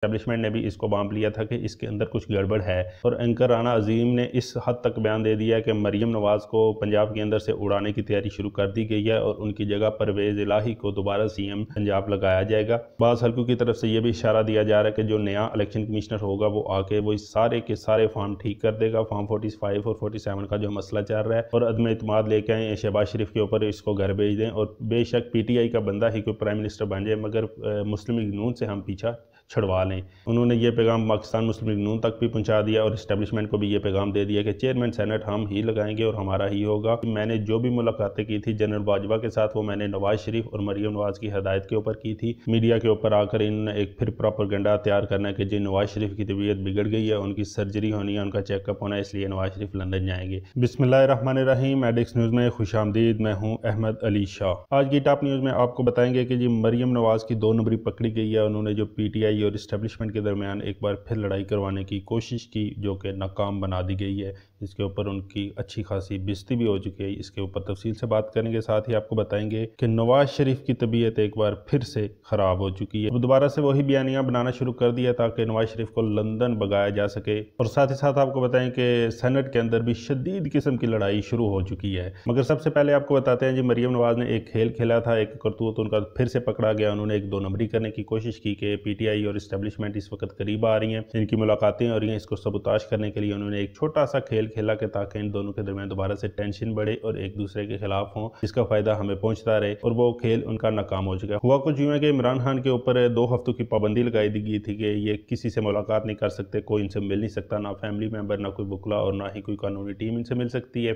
Establishment نے بھی اس کو بانپ لیا تھا کہ اس کے اندر کچھ گڑبڑ ہے، اور اینکر رانا عظیم نے اس حد تک بیان دے دیا کہ مریم نواز کو پنجاب کے اندر سے اڑانے کی تیاری شروع کر دی گئی ہے اور ان کی جگہ پرویز الہی کو دوبارہ سی ایم پنجاب لگایا جائے گا۔ بعض حلقوں کی طرف سے یہ بھی اشارہ دیا جا رہا ہے کہ جو نیا الیکشن کمشنر ہوگا وہ آ کے وہ سارے کے سارے فارم ٹھیک کر دے گا، فارم 45 اور 47 کا جو مسئلہ چل رہا ہے، اور عدم اعتماد لے کے آئیں شہباز شریف کے اوپر، اس کو گھر بھیج دیں، اور بے شک پی ٹی آئی کا بندہ ہی کوئی پرائم منسٹر بن جائے مگر مسلم لیگ نون سے ہم پیچھا چھڑوا لیں۔ انہوں نے یہ پیغام پاکستان مسلم لیگ نون تک بھی پہنچا دیا اور اسٹیبلشمنٹ کو بھی یہ پیغام دے دیا کہ چیئرمین سینٹ ہم ہی لگائیں گے اور ہمارا ہی ہوگا۔ میں نے جو بھی ملاقاتیں کی تھی جنرل باجوہ کے ساتھ، وہ میں نے نواز شریف اور مریم نواز کی ہدایت کے اوپر کی تھی۔ میڈیا کے اوپر آ کر انہوں نے ایک پھر پراپرگنڈا تیار کرنا ہے کہ جی نواز شریف کی طبیعت بگڑ گئی ہے، ان کی سرجری ہونی ہے، ان کا چیک اپ ہونا ہے، اس لیے نواز شریف لندن جائیں گے۔ بسم اللہ الرحمن الرحیم، ایڈکس نیوز میں خوش آمدید، میں ہوں احمد علی شاہ۔ آج کی ٹاپ نیوز میں آپ کو بتائیں گے کہ جی مریم نواز کی 2 نمبری پکڑی گئی ہے۔ انہوں نے جو پی ٹی آئی اور اسٹیبلشمنٹ کے درمیان ایک بار پھر لڑائی کروانے کی کوشش کی جو کہ ناکام بنا دی گئی ہے، اس کے اوپر ان کی اچھی خاصی بےعزتی بھی ہو چکی ہے، اس کے اوپر تفصیل سے بات کریں گے۔ ساتھ ہی آپ کو بتائیں گے کہ نواز شریف کی طبیعت ایک بار پھر سے خراب ہو چکی ہے، وہ دوبارہ سے وہی بیانیاں بنانا شروع کر دیا تاکہ نواز شریف کو لندن بھگایا جا سکے، اور ساتھ ہی ساتھ آپ کو بتائیں کہ سینٹ کے اندر بھی شدید قسم کی لڑائی شروع ہو چکی ہے۔ مگر سب سے پہلے آپ کو بتاتے ہیں جی مریم نواز نے ایک کھیل کھیلا تھا، ایک کرتوت ان کا پھر سے پکڑا گیا۔ انہوں نے ایک 2 نمبری کرنے کی کوشش کی کہ پی ٹی آئی اور اسٹیبلشمنٹ اس وقت قریب آ رہی ہیں، ان کی ملاقاتیں ہو رہی ہیں، اس کو سبوتاش کرنے کے لیے انہوں نے ایک چھوٹا سا کھیل کھیلا کہ تاکہ ان دونوں کے درمیان دوبارہ سے ٹینشن بڑھے اور ایک دوسرے کے خلاف ہوں، جس کا فائدہ ہمیں پہنچتا رہے، اور وہ کھیل ان کا ناکام ہو چکا ہے۔ ہوا کچھ یوں ہے کہ عمران خان کے اوپر 2 ہفتوں کی پابندی لگائی دی گئی تھی کہ یہ کسی سے ملاقات نہیں کر سکتے، کوئی ان سے مل نہیں سکتا، نہ فیملی ممبر، نہ کوئی وکلا، اور نہ ہی کوئی قانونی ٹیم ان سے مل سکتی ہے۔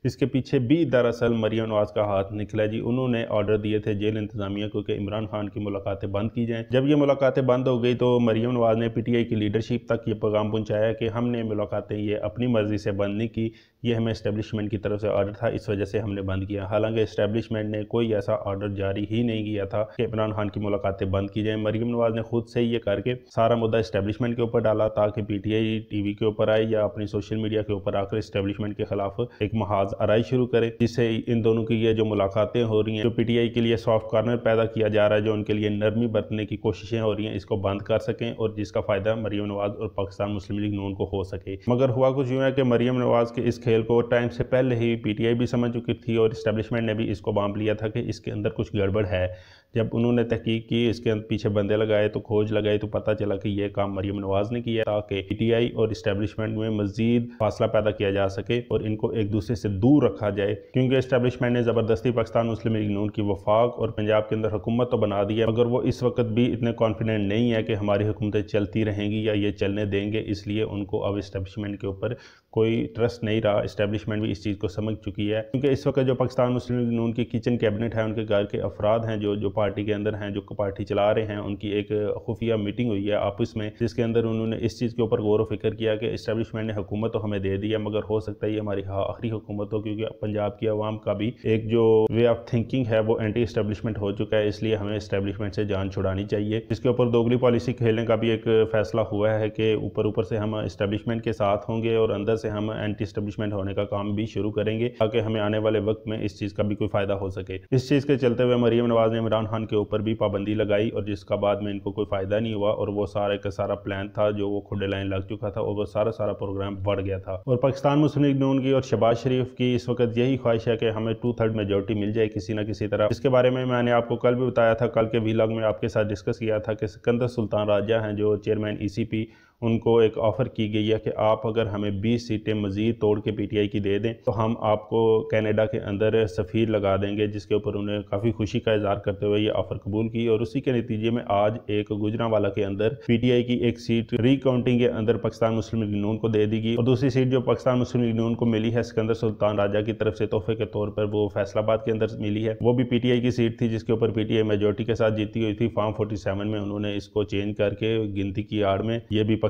اس کے پیچھے بھی دراصل مریم نواز کا ہاتھ نکلا جی۔ انہوں نے آرڈر دیے تھے جیل انتظامیہ کو کہ عمران خان کی ملاقاتیں بند کی جائیں۔ جب یہ ملاقاتیں بند ہو گئی تو مریم نواز نے پی ٹی آئی کی لیڈرشپ تک یہ پیغام پہنچایا کہ ہم نے ملاقاتیں یہ اپنی مرضی سے بند نہیں کی، یہ ہمیں اسٹیبلشمنٹ کی طرف سے آرڈر تھا، اس وجہ سے ہم نے بند کیا۔ حالانکہ اسٹیبلشمنٹ نے کوئی ایسا آرڈر جاری ہی نہیں کیا تھا کہ عمران خان کی ملاقاتیں بند کی جائیں۔ مریم نواز نے خود سے یہ کر کے سارا مدعا اسٹیبلشمنٹ کے اوپر ڈالا تاکہ P T I T V کے اوپر آئے یا اپنی سوشل میڈیا کے اوپر آ کر اسٹیبلشمنٹ کے خلاف ایک محاذ آرائی شروع کرے، جس سے ان دونوں کی یہ جو ملاقاتیں ہو رہی ہیں، جو پی ٹی آئی کے لیے سافٹ کارنر پیدا کیا جا رہا ہے، جو ان کے لیے نرمی برتنے کی کوششیں ہو رہی ہیں، اس کو بند کر سکیں اور جس کا فائدہ مریم نواز اور پاکستان مسلم لیگ نون کو ہو سکے۔ مگر ہوا کچھ یوں ہے کہ مریم نواز کے اس کھیل کو ٹائم سے پہلے ہی پی ٹی آئی بھی سمجھ چکی تھی اور اسٹیبلشمنٹ نے بھی اس کو بانپ لیا تھا کہ اس کے اندر کچھ گڑبڑ ہے۔ جب انہوں نے تحقیق کی، اس کے پیچھے بندے لگائے تو کھوج لگائی تو پتہ چلا کہ یہ کام مریم نواز نے کیا تاکہ پی ٹی آئی اور اسٹیبلشمنٹ میں مزید فاصلہ پیدا کیا جا سکے اور ان کو ایک دوسرے سے دور رکھا جائے، کیونکہ اسٹیبلشمنٹ نے زبردستی پاکستان مسلم لیگ نون کی وفاق اور پنجاب کے اندر حکومت تو بنا دی ہے، مگر وہ اس وقت بھی اتنے کانفیڈنٹ نہیں ہے کہ ہماری حکومتیں چلتی رہیں گی یا یہ چلنے دیں گے، اس لیے ان کو اب اسٹیبلشمنٹ کے اوپر کوئی ٹرسٹ نہیں رہا۔ اسٹیبلشمنٹ بھی اس چیز کو سمجھ چکی ہے، کیونکہ اس وقت جو پاکستان مسلم لیگ نون کی کچن کیبنٹ ہے، ان کے گھر کے افراد ہیں جو پارٹی کے اندر ہیں، جو پارٹی چلا رہے ہیں، ان کی ایک خفیہ میٹنگ ہوئی ہے آپس میں، جس کے اندر انہوں نے اس چیز کے اوپر غور و فکر کیا کہ اسٹیبلشمنٹ نے حکومت تو ہمیں دے دی ہے، مگر ہو سکتا ہے یہ ہماری آخری حکومت ہو، کیونکہ پنجاب کی عوام کا بھی ایک جو وے آف تھنکنگ ہے وہ اینٹی اسٹیبلشمنٹ ہو چکا ہے، اس لیے ہمیں اسٹیبلشمنٹ سے جان چھڑانی چاہیے۔ اس کے اوپر دوگلی پالیسی کھیلنے کا بھی ایک فیصلہ ہوا ہے کہ اوپر سے ہم اسٹیبلشمنٹ کے ساتھ ہوں گے اور اندر سے ہم اینٹی اسٹیبلشمنٹ ہونے کا کام بھی شروع کریں گے تاکہ ہمیں آنے والے وقت میں اس چیز کا بھی کوئی فائدہ ہو سکے۔ اس چیز کے چلتے ہوئے مریم نواز نے عمران خان کے اوپر بھی پابندی لگائی اور جس کا بعد میں ان کو کوئی فائدہ نہیں ہوا، اور وہ سارے کا سارا پلان تھا جو وہ کھڈے لائن لگ چکا تھا اور وہ سارا پروگرام بڑھ گیا تھا۔ اور پاکستان مسلم لیگ نون کی اور شہباز شریف کی اس وقت یہی خواہش ہے کہ ہمیں 2/3 میجورٹی مل جائے کسی نہ کسی طرح۔ اس کے بارے میں نے آپ کو کل بھی بتایا تھا، کل کے ویلاگ میں آپ کے ساتھ ڈسکس کیا تھا کہ سکندر سلطان راجہ ہیں جو چیئرمین ای سی پی، ان کو ایک آفر کی گئی ہے کہ آپ اگر ہمیں 20 سیٹیں مزید توڑ کے پی ٹی آئی کی دے دیں تو ہم آپ کو کینیڈا کے اندر سفیر لگا دیں گے، جس کے اوپر انہیں کافی خوشی کا اظہار کرتے ہوئے یہ آفر قبول کی، اور اسی کے نتیجے میں آج ایک گوجرانوالہ کے اندر پی ٹی آئی کی ایک سیٹ ری کاؤنٹنگ کے اندر پاکستان مسلم لیگ نون کو دے دی گئی، اور دوسری سیٹ جو پاکستان مسلم لیگ نون کو ملی ہے سکندر سلطان راجہ کی طرف سے تحفے کے طور پر، وہ فیصل آباد کے اندر ملی ہے، وہ بھی پی ٹی آئی کی سیٹ تھی جس کے اوپر پی ٹی آئی میجورٹی کے ساتھ جیتی ہوئی تھی۔ فارم 47 میں انہوں نے اس کو چینج کر کے گنتی کی آڑ میں یہ بھی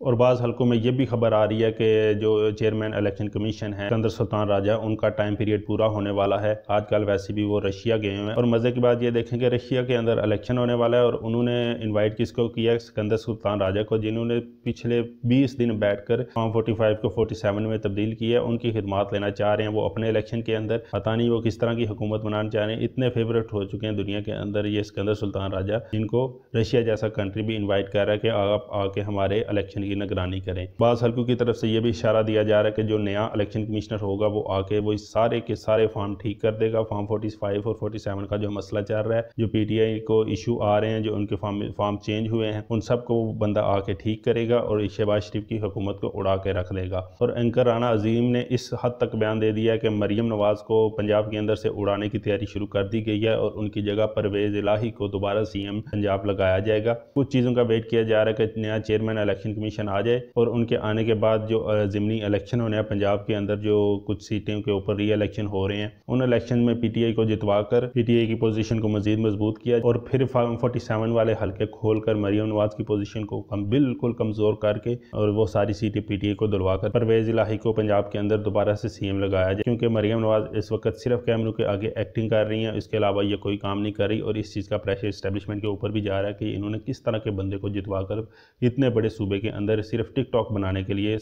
اور بعض حلقوں میں یہ بھی خبر آ رہی ہے کہ جو چیئرمین الیکشن کمیشن ہے سکندر سلطان راجہ، ان کا ٹائم پیریڈ پورا ہونے والا ہے۔ آج کل ویسے بھی وہ رشیا گئے ہوئے ہیں، اور مزے کی بات یہ دیکھیں کہ رشیا کے اندر الیکشن ہونے والا ہے، اور انہوں نے انوائٹ کس کو کیا؟ سکندر سلطان راجہ کو، جنہوں نے پچھلے 20 دن بیٹھ کر فارم 45 کو 47 میں تبدیل کیا ہے۔ ان کی خدمات لینا چاہ رہے ہیں وہ اپنے الیکشن کے اندر۔ پتہ نہیں وہ کس طرح کی حکومت بنانا چاہ رہے ہیں۔ اتنے فیورٹ ہو چکے ہیں دنیا کے اندر یہ سکندر سلطان راجہ، جن کو رشیا جیسا کنٹری بھی انوائٹ کر رہا ہے کہ آپ آ کے ہمارے الیکشن کی نگرانی کریں۔ بعض حلقوں کی طرف سے یہ بھی اشارہ دیا جا رہا ہے کہ جو نیا الیکشن کمشنر ہوگا وہ آ کے وہ سارے کے سارے فارم ٹھیک کر دے گا۔ فارم 45 اور 47 کا جو مسئلہ چل رہا ہے، جو پی ٹی آئی کو ایشو آ رہے ہیں، جو ان کے فارم چینج ہوئے ہیں، ان سب کو وہ بندہ آ کے ٹھیک کرے گا اور شہباز شریف کی حکومت کو اڑا کے رکھ دے گا۔ اور اینکر رانا عظیم نے اس حد تک بیان دے دیا ہے کہ مریم نواز کو پنجاب کے اندر سے اڑانے کی تیاری شروع کر دی گئی ہے، اور ان کی جگہ پرویز الہی کو دوبارہ سی ایم پنجاب لگایا جائے گا۔ کچھ چیزوں کا ویٹ کیا جا رہا ہے کہ نیا چیئرمین الیکشن کمیشن آ جائے، اور ان کے آنے کے بعد جو ضمنی الیکشن ہونے ہیں پنجاب کے اندر، جو کچھ سیٹوں کے اوپر ری الیکشن ہو رہے ہیں، ان الیکشن میں پی ٹی آئی کو جتوا کر پی ٹی آئی کی پوزیشن کو مزید مضبوط کیا، اور پھر فارم 47 والے حلقے کھول کر مریم نواز کی پوزیشن کو بالکل کمزور کر کے اور وہ ساری سیٹیں پی ٹی آئی کو دلوا کر پرویز الہی کو پنجاب کے اندر دوبارہ سے سی ایم لگایا جائے، کیونکہ مریم نواز اس وقت صرف کیمروں کے آگے ایکٹنگ کر رہی ہیں، اس کے علاوہ یہ کوئی کام نہیں کر رہی، اور اس چیز کا پریشر اسٹیبلشمنٹ کے اوپر بھی جا رہا ہے کہ انہوں نے کس طرح کے بندے کو جتوا کر اتنے بڑے صوبے کے اندر صرف ٹک ٹاک بنانے کے لیے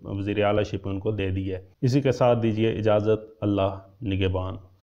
وزیر اعلیٰ شپ ان کو دے دی ہے۔ اسی کے ساتھ دیجیے اجازت، اللہ نگہبان۔